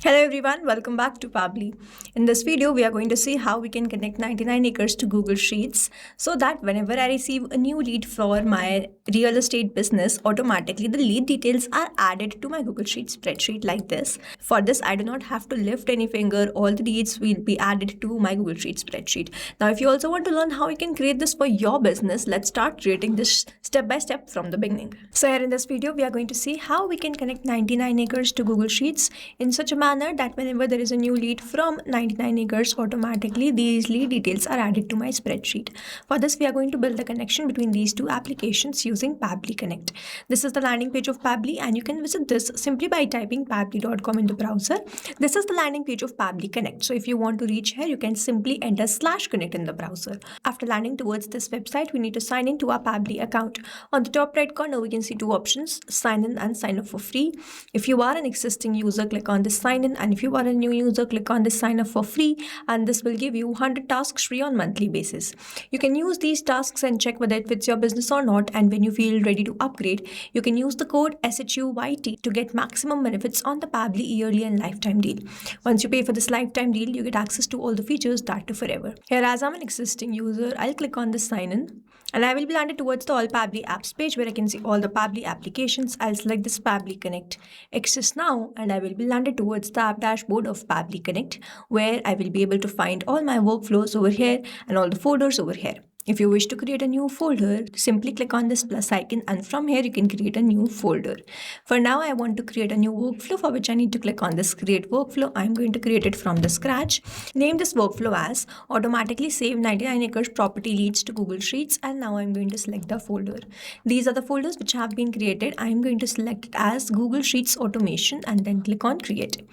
Hello everyone, welcome back to Pabbly. In this video, we are going to see how we can connect 99 acres to Google Sheets so that whenever I receive a new lead for my real estate business, automatically the lead details are added to my Google Sheets spreadsheet like this. For this, I do not have to lift any finger. All the leads will be added to my Google Sheets spreadsheet. Now, if you also want to learn how you can create this for your business, let's start creating this step by step from the beginning. So here in this video, we are going to see how we can connect 99 acres to Google Sheets in such a manner that whenever there is a new lead from 99 acres, automatically these lead details are added to my spreadsheet. For this, we are going to build a connection between these two applications using Pabbly Connect. This is the landing page of Pabbly, and you can visit this simply by typing pabbly.com in the browser. This is the landing page of Pabbly Connect. So if you want to reach here, you can simply enter /connect in the browser. After landing towards this website, we need to sign in to our Pabbly account. On the top right corner, we can see two options, sign in and sign up for free. If you are an existing user, click on the sign in, and if you are a new user, click on the sign up for free, and this will give you 100 tasks free on monthly basis. You can use these tasks and check whether it fits your business or not, and when you feel ready to upgrade, you can use the code SHUYT to get maximum benefits on the Pabbly yearly and lifetime deal. Once you pay for this lifetime deal, you get access to all the features that are forever. Here, as I'm an existing user, I'll click on the sign in, and I will be landed towards the All Pabbly Apps page where I can see all the Pabbly applications. I'll select this Pabbly Connect Access now, and I will be landed towards the app dashboard of Pabbly Connect, where I will be able to find all my workflows over here and all the folders over here. If you wish to create a new folder, simply click on this plus icon, and from here you can create a new folder. For now, I want to create a new workflow, for which I need to click on this create workflow. I'm going to create it from the scratch. Name this workflow as automatically save 99 acres property leads to Google Sheets, and now I'm going to select the folder. These are the folders which have been created. I'm going to select it as Google Sheets automation and then click on create.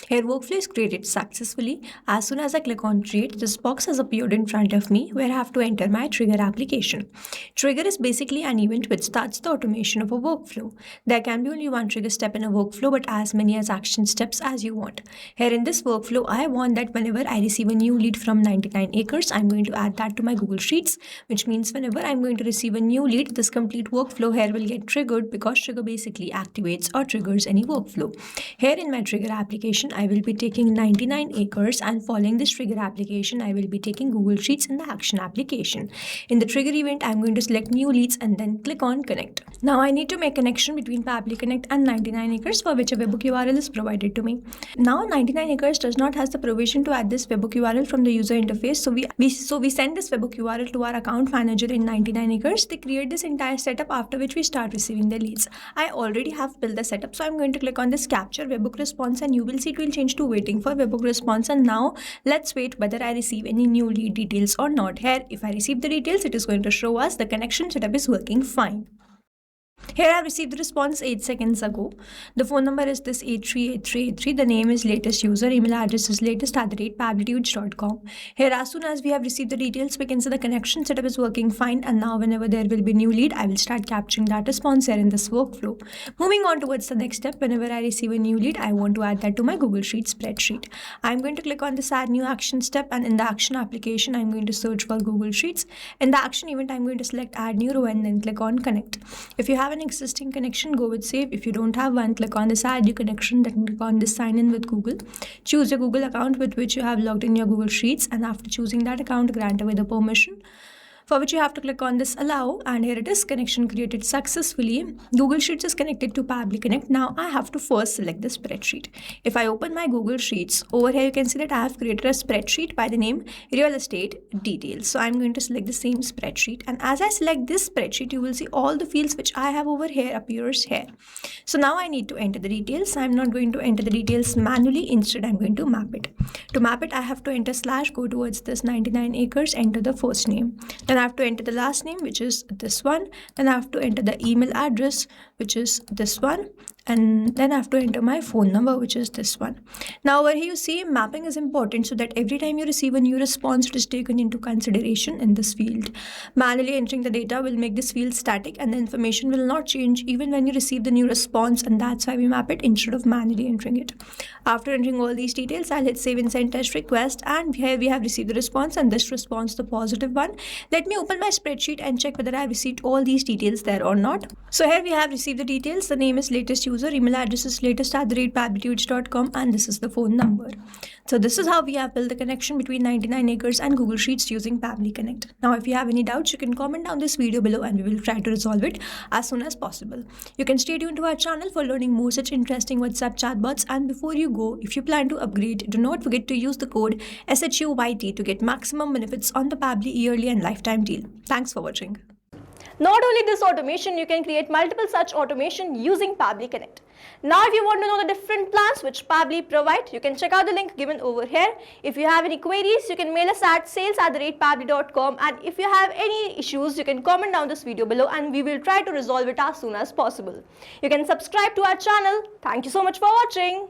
Here, workflow is created successfully. As soon as I click on create, this box has appeared in front of me where I have to enter my trigger application. Trigger is basically an event which starts the automation of a workflow. There can be only one trigger step in a workflow, but as many as action steps as you want. Here in this workflow, I want that whenever I receive a new lead from 99 acres, I'm going to add that to my Google Sheets, which means whenever I'm going to receive a new lead, this complete workflow here will get triggered, because trigger basically activates or triggers any workflow. Here in my trigger application, I will be taking 99 acres, and following this trigger application, I will be taking Google Sheets in the action application. In the trigger event, I'm going to select new leads and then click on connect. Now I need to make connection between Pabbly Connect and 99 acres, for which a webhook URL is provided to me. Now 99 acres does not have the provision to add this webhook URL from the user interface, so we send this webhook URL to our account manager in 99 acres. They create this entire setup, after which we start receiving the leads. I already have built the setup, so I'm going to click on this capture webhook response, and you will see it will change to waiting for webhook response. And now let's wait whether I receive any new lead details or not. Here, if I receive the details, it is going to show us the connection setup is working fine. Here I have received the response 8 seconds ago. The phone number is this 838383. The name is latest user. Email address is latest@pabblytudes.com. Here, as soon as we have received the details, we can see the connection setup is working fine. And now whenever there will be new lead, I will start capturing that response here in this workflow. Moving on towards the next step, whenever I receive a new lead, I want to add that to my Google Sheets spreadsheet. I'm going to click on this add new action step, and in the action application, I'm going to search for Google Sheets. In the action event, I'm going to select add new row and then click on connect. If you have an existing connection, go with save. If you don't have one, click on this add new connection, then click on this sign in with Google. Choose your Google account with which you have logged in your Google Sheets, and after choosing that account, grant away the permission, for which you have to click on this allow, and here it is, connection created successfully. Google Sheets is connected to Pabbly Connect. Now I have to first select the spreadsheet. If I open my Google Sheets, over here you can see that I have created a spreadsheet by the name real estate details. So I'm going to select the same spreadsheet, and as I select this spreadsheet, you will see all the fields which I have over here appears here. So now I need to enter the details. I'm not going to enter the details manually, instead I'm going to map it. To map it, I have to enter / go towards this 99 acres, enter the first name. Then I have to enter the last name, which is this one. Then I have to enter the email address, which is this one. And then I have to enter my phone number, which is this one. Now over here you see mapping is important, so that every time you receive a new response, it is taken into consideration in this field. Manually entering the data will make this field static, and the information will not change even when you receive the new response, and that's why we map it instead of manually entering it. After entering all these details, I'll hit save and send test request, and here we have received the response, and this response the positive one. Let me open my spreadsheet and check whether I have received all these details there or not. So here we have received the details. The name is latest user email address is latest@pabblytudes.com, and this is the phone number. So this is how we have built the connection between 99acres and Google Sheets using Pabbly Connect. Now if you have any doubts, you can comment down this video below and we will try to resolve it as soon as possible. You can stay tuned to our channel for learning more such interesting WhatsApp chatbots, and before you go, if you plan to upgrade, do not forget to use the code SHUYT to get maximum benefits on the Pabbly yearly and lifetime deal. Thanks for watching. Not only this automation, you can create multiple such automation using Pabbly Connect. Now if you want to know the different plans which Pabbly provide, you can check out the link given over here. If you have any queries, you can mail us at sales@pabbly.com, and if you have any issues, you can comment down this video below and we will try to resolve it as soon as possible. You can subscribe to our channel. Thank you so much for watching.